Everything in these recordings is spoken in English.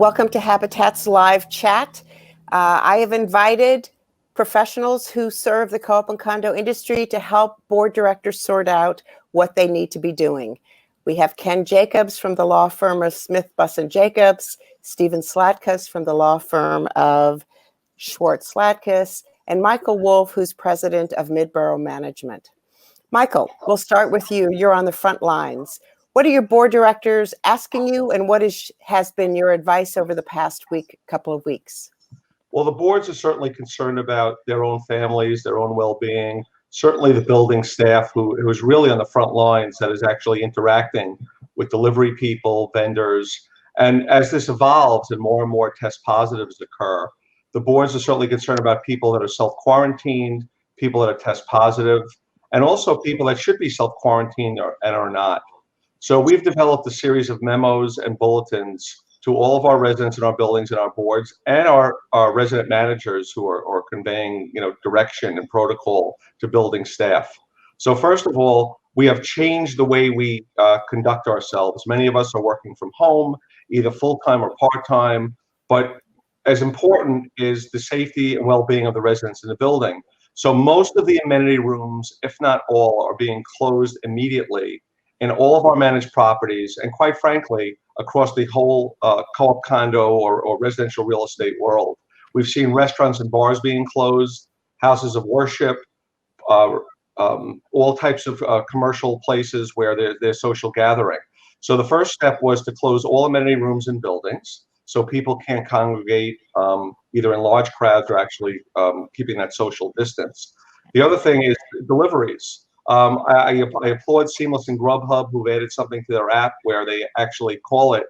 Welcome to Habitat's live chat. I have invited professionals who serve the co-op and condo industry to help board directors sort out what they need to be doing. We have Ken Jacobs from the law firm of Smith, Buss & Jacobs, Stephen Sladkus from the law firm of Schwartz Sladkus, and Michael Wolfe, who's president of Midboro Management. Michael, we'll start with you. You're on the front lines. What are your board directors asking you, and what has been your advice over the past couple of weeks? Well, the boards are certainly concerned about their own families, their own well-being. Certainly the building staff who is really on the front lines that is actually interacting with delivery people, vendors. And as this evolves and more test positives occur, the boards are certainly concerned about people that are self-quarantined, people that are test positive, and also people that should be self-quarantined and are not. So we've developed a series of memos and bulletins to all of our residents in our buildings and our boards and our resident managers who are conveying, direction and protocol to building staff. So first of all, we have changed the way we conduct ourselves. Many of us are working from home, either full-time or part-time, but as important is the safety and well-being of the residents in the building. So most of the amenity rooms, if not all, are being closed immediately in all of our managed properties, and quite frankly, across the whole co-op condo or residential real estate world. We've seen restaurants and bars being closed, houses of worship, all types of commercial places where there's social gathering. So the first step was to close all amenity rooms in buildings so people can't congregate either in large crowds or actually keeping that social distance. The other thing is deliveries. I applaud Seamless and Grubhub, who've added something to their app where they actually call it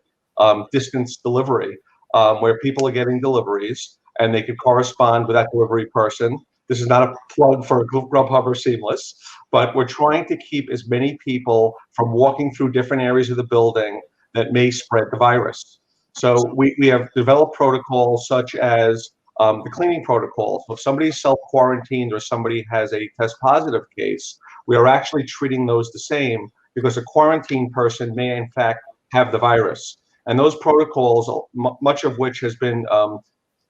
distance delivery, where people are getting deliveries and they could correspond with that delivery person. This is not a plug for Grubhub or Seamless, but we're trying to keep as many people from walking through different areas of the building that may spread the virus. So we have developed protocols such as the cleaning protocol. So if somebody's self-quarantined or somebody has a test positive case, we are actually treating those the same because a quarantined person may in fact have the virus. And those protocols, much of which has been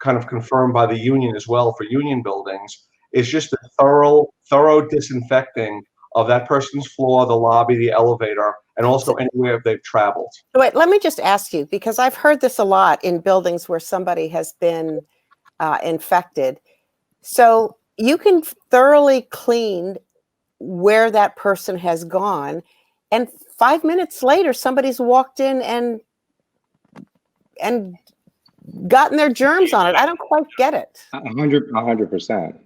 kind of confirmed by the union as well for union buildings, is just a thorough disinfecting of that person's floor, the lobby, the elevator, and also anywhere they've traveled. Wait, let me just ask you, because I've heard this a lot in buildings where somebody has been infected. So you can thoroughly clean where that person has gone, and 5 minutes later somebody's walked in and gotten their germs on it. I don't quite get it. 100%.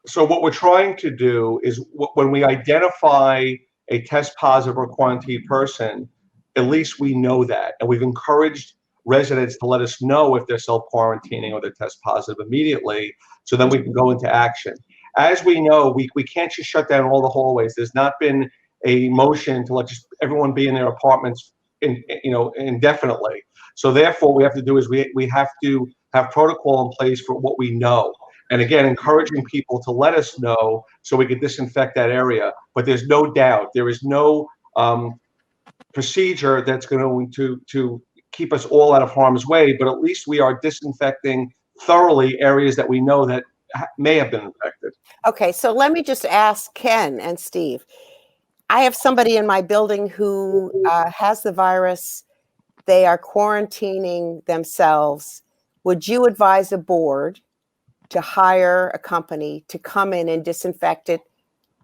So what we're trying to do is when we identify a test positive or quarantined person, at least we know that, and we've encouraged residents to let us know if they're self-quarantining or they're test positive immediately, so then we can go into action. As we know, we can't just shut down all the hallways. There's not been a motion to let just everyone be in their apartments indefinitely. So therefore, what we have to do is we have to have protocol in place for what we know. And again, encouraging people to let us know so we can disinfect that area. But there's no doubt, there is no procedure that's going to keep us all out of harm's way, but at least we are disinfecting thoroughly areas that we know that may have been infected. Okay, so let me just ask Ken and Steve. I have somebody in my building who has the virus. They are quarantining themselves. Would you advise a board to hire a company to come in and disinfect it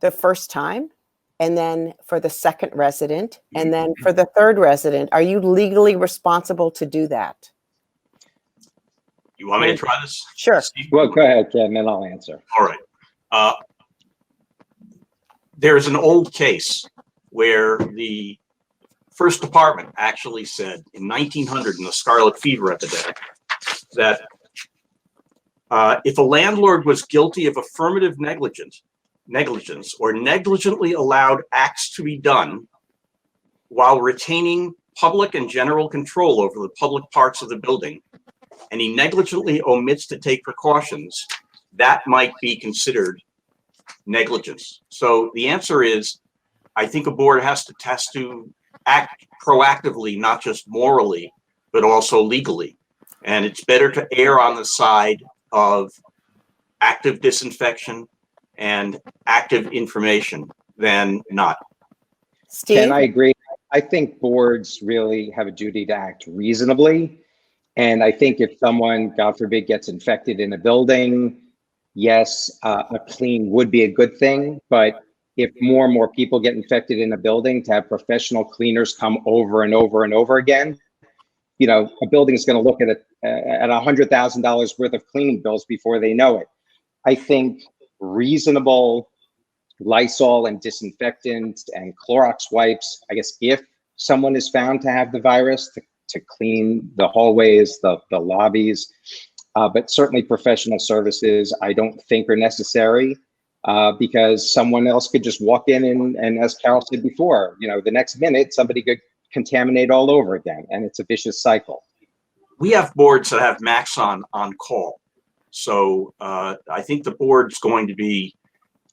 the first time, and then for the second resident, and then for the third resident? Are you legally responsible to do that? You want me to try this? Sure. Steve? Well, go ahead, Ken, and I'll answer. All right. There's an old case where the first department actually said in 1900 in the scarlet fever epidemic that if a landlord was guilty of affirmative negligence or negligently allowed acts to be done while retaining public and general control over the public parts of the building, and he negligently omits to take precautions, that might be considered negligence. So the answer is, I think a board has to act proactively, not just morally, but also legally. And it's better to err on the side of active disinfection and active information than not. Steve? Ken, I agree. I think boards really have a duty to act reasonably. And I think if someone, God forbid, gets infected in a building, yes, a clean would be a good thing. But if more and more people get infected in a building, to have professional cleaners come over and over and over again, you know, a building is going to look at $100,000 worth of cleaning bills before they know it. I think reasonable Lysol and disinfectant and Clorox wipes, I guess, if someone is found to have the virus, to clean the hallways, the lobbies, but certainly professional services, I don't think are necessary because someone else could just walk in and as Carol said before, you know, the next minute somebody could contaminate all over again, and it's a vicious cycle. We have boards that have Max on call. So I think the board's going to be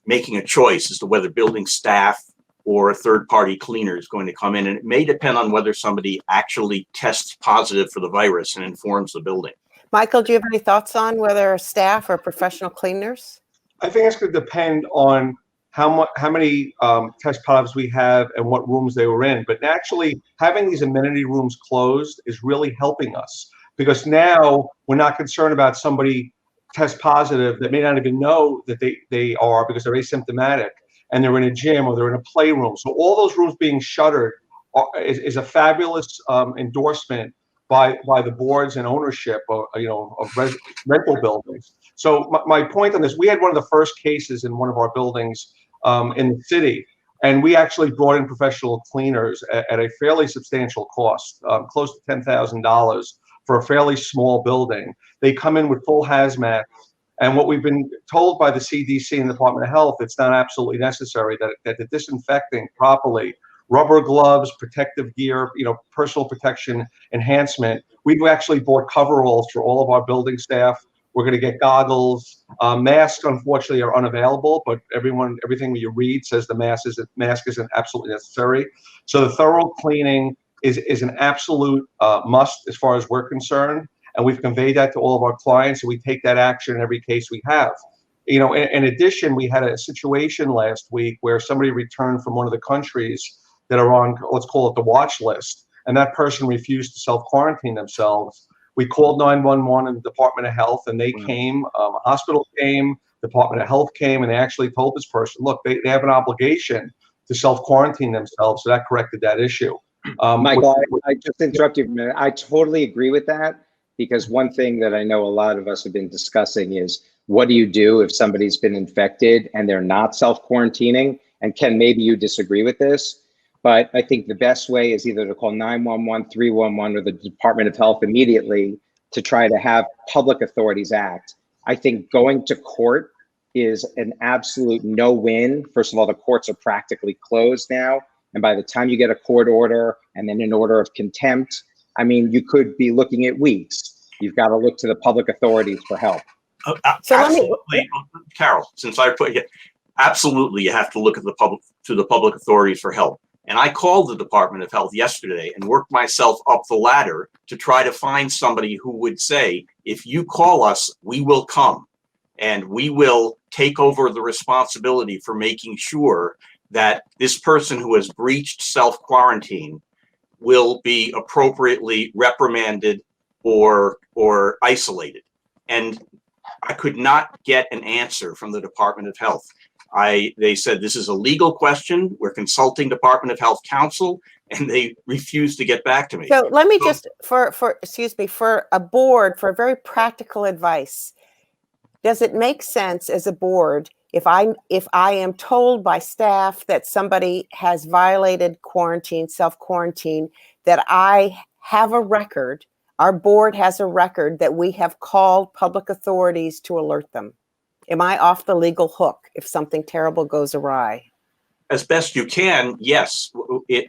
making a choice as to whether building staff or a third-party cleaner is going to come in. And it may depend on whether somebody actually tests positive for the virus and informs the building. Michael, do you have any thoughts on whether staff or professional cleaners? I think it's going to depend on how many test positives we have and what rooms they were in. But actually, having these amenity rooms closed is really helping us, because now we're not concerned about somebody test positive that may not even know that they are, because they're asymptomatic and they're in a gym or they're in a playroom. So all those rooms being shuttered is a fabulous endorsement by the boards and ownership of, of rental buildings. So my point on this, we had one of the first cases in one of our buildings in the city, and we actually brought in professional cleaners at a fairly substantial cost, close to $10,000 for a fairly small building. They come in with full hazmat, and what we've been told by the CDC and the Department of Health, it's not absolutely necessary, that the disinfecting properly, rubber gloves, protective gear, personal protection enhancement. We've actually bought coveralls for all of our building staff. We're going to get goggles. Masks, unfortunately, are unavailable, but everything you read says the mask isn't absolutely necessary. So the thorough cleaning is an absolute must as far as we're concerned, and we've conveyed that to all of our clients, and we take that action in every case we have. In addition, we had a situation last week where somebody returned from one of the countries that are on, let's call it the watch list, and that person refused to self-quarantine themselves. We called 911 and the Department of Health, and they came, hospital came, Department of Health came, and they actually told this person, look, they have an obligation to self-quarantine themselves, so that corrected that issue. Michael, I just interrupt you for a minute. I totally agree with that, because one thing that I know a lot of us have been discussing is, what do you do if somebody's been infected and they're not self-quarantining? And Ken, maybe you disagree with this, but I think the best way is either to call 911, 311, or the Department of Health immediately to try to have public authorities act. I think going to court is an absolute no-win. First of all, the courts are practically closed now. And by the time you get a court order and then an order of contempt, I mean, you could be looking at weeks. You've got to look to the public authorities for help. So absolutely, Carol, since I put it, absolutely, you have to look at the public authorities for help. And I called the Department of Health yesterday and worked myself up the ladder to try to find somebody who would say, if you call us, we will come and we will take over the responsibility for making sure that this person who has breached self-quarantine will be appropriately reprimanded or isolated. And I could not get an answer from the Department of Health. They said, this is a legal question. We're consulting Department of Health counsel, and they refused to get back to me. So let me just, for a board, for very practical advice, does it make sense as a board, if I am told by staff that somebody has violated quarantine, self-quarantine, that I have a record, our board has a record that we have called public authorities to alert them? Am I off the legal hook if something terrible goes awry? As best you can, yes.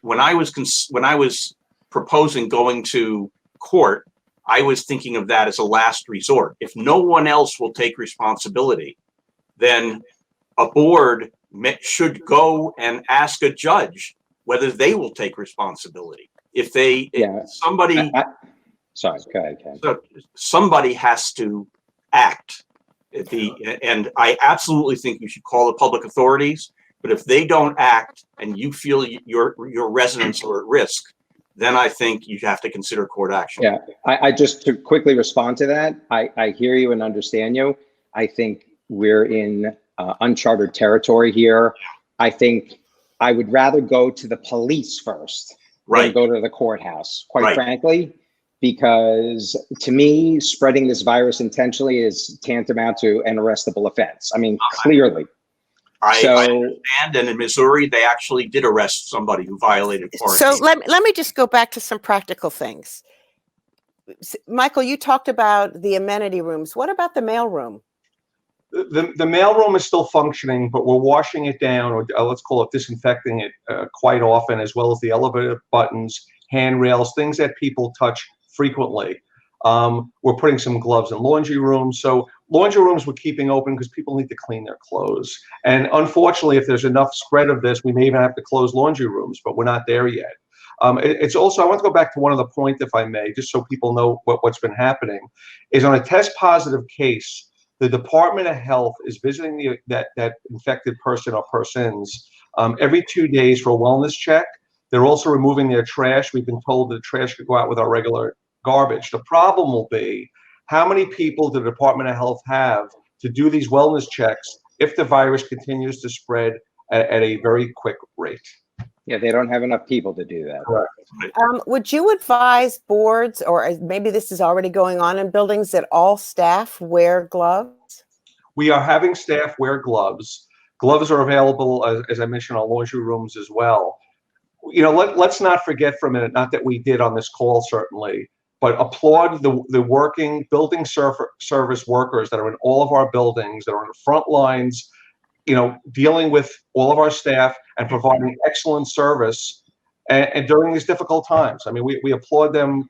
When I was proposing going to court, I was thinking of that as a last resort. If no one else will take responsibility, then a board should go and ask a judge whether they will take responsibility. If somebody Sorry, go ahead, Ken. So somebody has to act. And I absolutely think you should call the public authorities, but if they don't act and you feel your residents are at risk, then I think you have to consider court action. Yeah, I just to quickly respond to that, I hear you and understand you. I think we're in uncharted territory here. I think I would rather go to the police first than go to the courthouse, quite frankly, because to me, spreading this virus intentionally is tantamount to an arrestable offense. I mean, clearly. I understand, and in Missouri, they actually did arrest somebody who violated quarantine. So let me just go back to some practical things. Michael, you talked about the amenity rooms. What about the mailroom? The mailroom is still functioning, but we're washing it down, or let's call it disinfecting it quite often, as well as the elevator buttons, handrails, things that people touch frequently. We're putting some gloves in laundry rooms. So laundry rooms we're keeping open because people need to clean their clothes. And unfortunately, if there's enough spread of this, we may even have to close laundry rooms, but we're not there yet. It's also, I want to go back to one of the points, if I may, just so people know what's been happening, is on a test positive case, the Department of Health is visiting that infected person or persons every 2 days for a wellness check. They're also removing their trash. We've been told the trash could go out with our regular garbage. The problem will be how many people the Department of Health have to do these wellness checks if the virus continues to spread at a very quick rate. Yeah, they don't have enough people to do that. Correct. Would you advise boards, or maybe this is already going on in buildings, that all staff wear gloves? We are having staff wear gloves. Gloves are available, as I mentioned, on laundry rooms as well. You know, let's not forget for a minute, not that we did on this call certainly, but applaud the working building service workers that are in all of our buildings, that are on the front lines, you know, dealing with all of our staff and providing excellent service and during these difficult times. I mean, we applaud them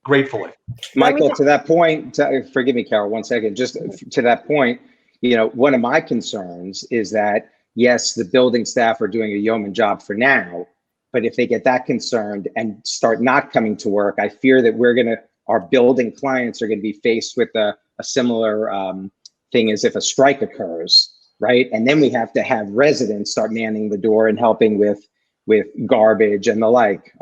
gratefully. Michael, to that point, forgive me, Carol, 1 second, just to that point, you know, one of my concerns is that, yes, the building staff are doing a yeoman job for now, but if they get that concerned and start not coming to work, I fear that our building clients are going to be faced with a similar thing as if a strike occurs, right? And then we have to have residents start manning the door and helping with garbage and the like.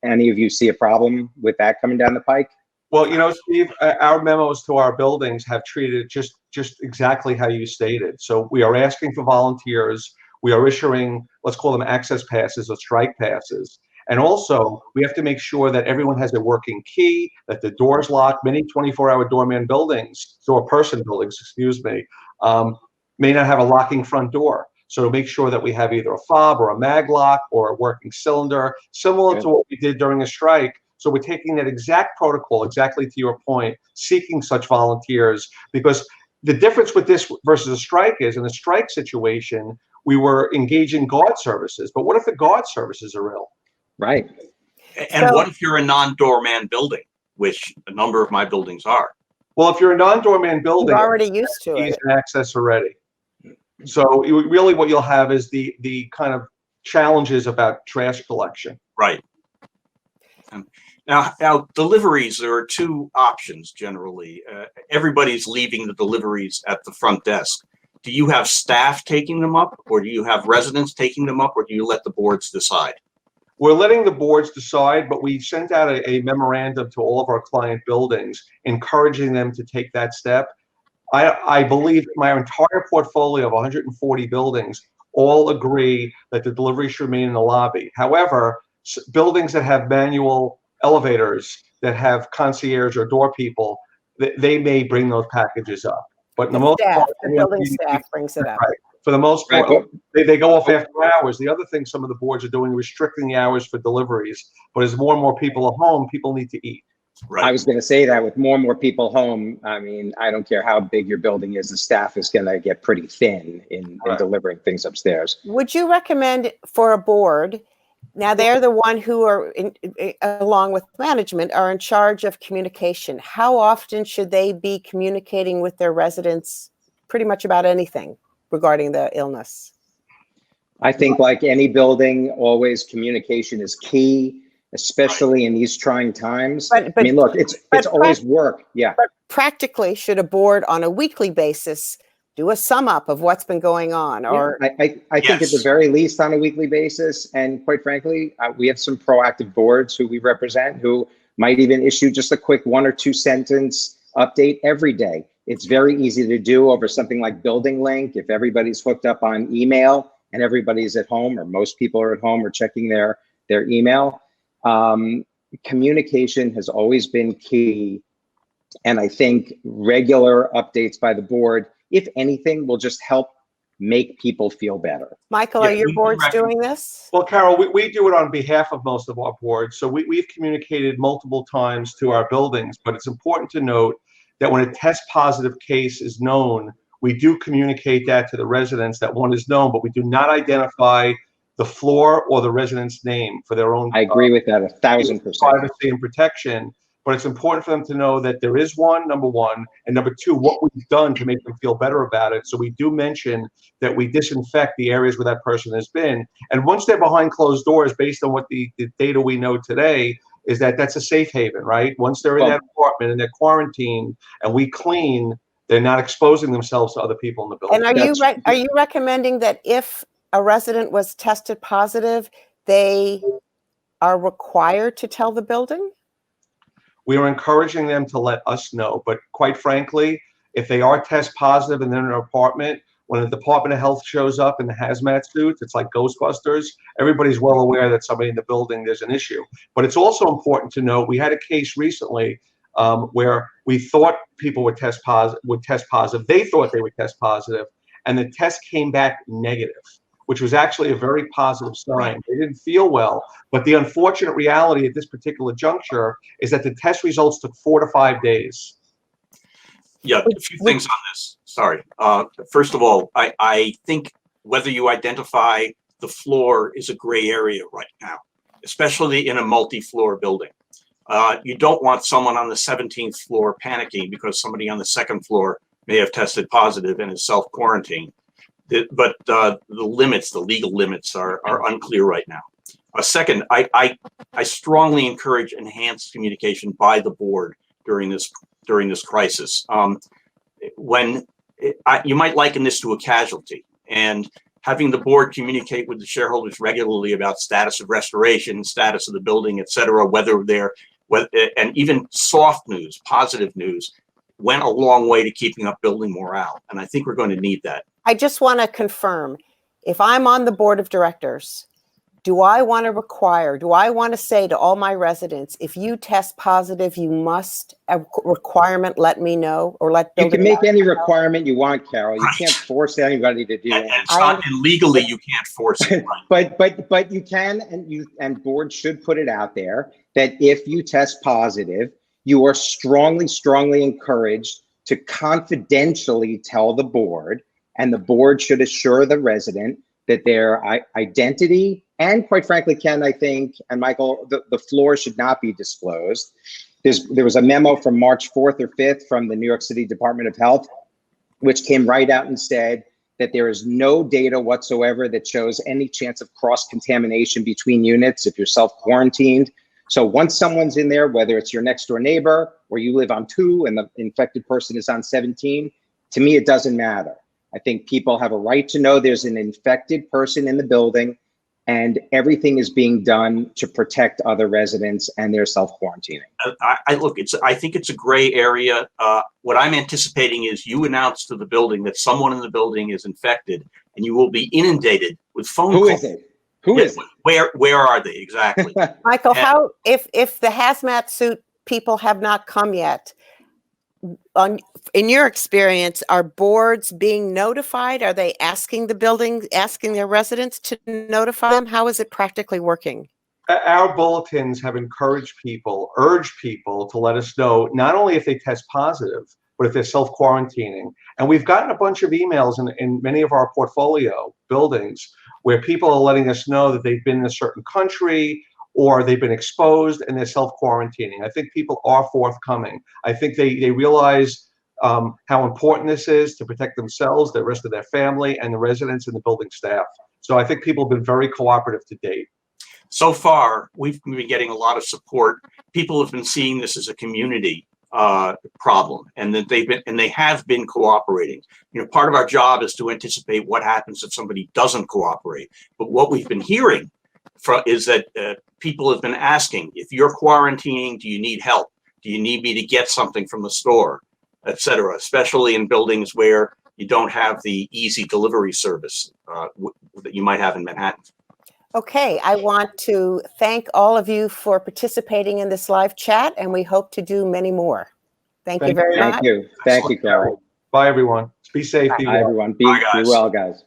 Any of you see a problem with that coming down the pike? Well, you know, Steve, our memos to our buildings have treated it just exactly how you stated. So we are asking for volunteers. We are issuing, let's call them access passes or strike passes. And also, we have to make sure that everyone has a working key, that the door's locked. Many 24-hour doorman buildings, door-person buildings, excuse me, may not have a locking front door. So to make sure that we have either a fob or a mag lock or a working cylinder, similar to what we did during a strike. So we're taking that exact protocol, exactly to your point, seeking such volunteers, because the difference with this versus a strike is, in a strike situation, we were engaging guard services. But what if the guard services are ill? Right. And what if you're a non-doorman building, which a number of my buildings are? Well, if you're a non-doorman building, you're already used to it. Access already. So really what you'll have is the kind of challenges about trash collection. Right. Now deliveries, there are two options generally. Everybody's leaving the deliveries at the front desk. Do you have staff taking them up, or do you have residents taking them up, or do you let the boards decide? We're letting the boards decide, but we sent out a memorandum to all of our client buildings encouraging them to take that step. I believe my entire portfolio of 140 buildings all agree that the delivery should remain in the lobby. However, buildings that have manual elevators, that have concierge or door people, they may bring those packages up. But the building staff brings it up. Right. For the most part, they go off after hours. The other thing some of the boards are doing, restricting the hours for deliveries. But as more and more people are home, people need to eat. Right. I was going to say that with more and more people home, I mean, I don't care how big your building is, the staff is going to get pretty thin in delivering things upstairs. Would you recommend for a board, now they're the one who are, along with management, are in charge of communication. How often should they be communicating with their residents pretty much about anything regarding the illness? I think like any building, always communication is key. especially in these trying times. But- I mean, look, it's but- always work. Yeah. But practically, should a board on a weekly basis do a sum up of what's been going on? Or I think at the Yes. very least on a weekly basis, and quite frankly, we have some proactive boards who we represent who might even issue just a quick 1 or 2 sentence update every day. It's very easy to do over something like Building Link. If everybody's hooked up on email and everybody's at home, or most people are at home or checking their email, communication has always been key. And I think regular updates by the board, if anything, will just help make people feel better. Michael, Yeah, are your we boards recommend- doing this? Well, Carol, we do it on behalf of most of our boards. So we've communicated multiple times to our buildings, but it's important to note that when a test positive case is known, we do communicate that to the residents that one is known, but we do not identify the floor or the resident's name for their own I agree with that 1,000%. privacy and protection. But it's important for them to know that there is one, number one, and number two, what we've done to make them feel better about it. So we do mention that we disinfect the areas where that person has been. And once they're behind closed doors, based on what the data we know today, is that that's a safe haven, right? Once they're in that apartment and they're quarantined and we clean, they're not exposing themselves to other people in the building. And are you recommending that if a resident was tested positive, they are required to tell the building? We are encouraging them to let us know, but quite frankly, if they are test positive and they're in an apartment, when the Department of Health shows up in the hazmat suits, it's like Ghostbusters. Everybody's well aware that somebody in the building, there's an issue. But it's also important to note, we had a case recently where we thought people would test positive. They thought they would test positive, and the test came back negative, which was actually a very positive sign. They didn't feel well, but the unfortunate reality at this particular juncture is that the test results took 4 to 5 days. Yeah, a few things on this. Sorry. First of all, I think whether you identify the floor is a gray area right now, especially in a multi-floor building. You don't want someone on the 17th floor panicking because somebody on the 2nd floor may have tested positive and is self-quarantined. But the limits, the legal limits are unclear right now. Second, I strongly encourage enhanced communication by the board during this crisis. You might liken this to a casualty, and having the board communicate with the shareholders regularly about status of restoration, status of the building, et cetera, and even soft news, positive news, went a long way to keeping up building morale. And I think we're going to need that. I just want to confirm, if I'm on the board of directors, do I want to say to all my residents, if you test positive, you must, a requirement, let me know, or let You can make any know? requirement you want, Carol. You can't force anybody to do anything. And legally, you can't force it. But you can, and boards should put it out there that if you test positive, you are strongly encouraged to confidentially tell the board, and the board should assure the resident that their identity, and quite frankly, Ken, I think, and Michael, the floor should not be disclosed. There was a memo from March 4th or 5th from the New York City Department of Health, which came right out and said that there is no data whatsoever that shows any chance of cross-contamination between units if you're self-quarantined. So once someone's in there, whether it's your next door neighbor or you live on 2 and the infected person is on 17, to me, it doesn't matter. I think people have a right to know there's an infected person in the building, and everything is being done to protect other residents and their self-quarantining. I think it's a gray area. What I'm anticipating is you announce to the building that someone in the building is infected, and you will be inundated with phone calls. Who is it? Who is it? Where are they exactly? Michael, how, if the hazmat suit people have not come yet, in your experience, are boards being notified? Are they asking their residents to notify them? How is it practically working? Our bulletins have urged people to let us know, not only if they test positive, but if they're self-quarantining. And we've gotten a bunch of emails in many of our portfolio buildings where people are letting us know that they've been in a certain country or they've been exposed and they're self-quarantining. I think people are forthcoming. I think they realize how important this is to protect themselves, the rest of their family, and the residents and the building staff. So I think people have been very cooperative to date. So far, we've been getting a lot of support. People have been seeing this as a community problem, and that they have been cooperating. You know, part of our job is to anticipate what happens if somebody doesn't cooperate. But what we've been hearing is that people have been asking, if you're quarantining, do you need help? Do you need me to get something from the store, etc.? Especially in buildings where you don't have the easy delivery service that you might have in Manhattan. Okay, I want to thank all of you for participating in this live chat, and we hope to do many more. Thank you very much. Thank you. Thank you, Carol. Bye, everyone. Be safe. Be Bye, well. everyone. Be Bye, guys. well, guys.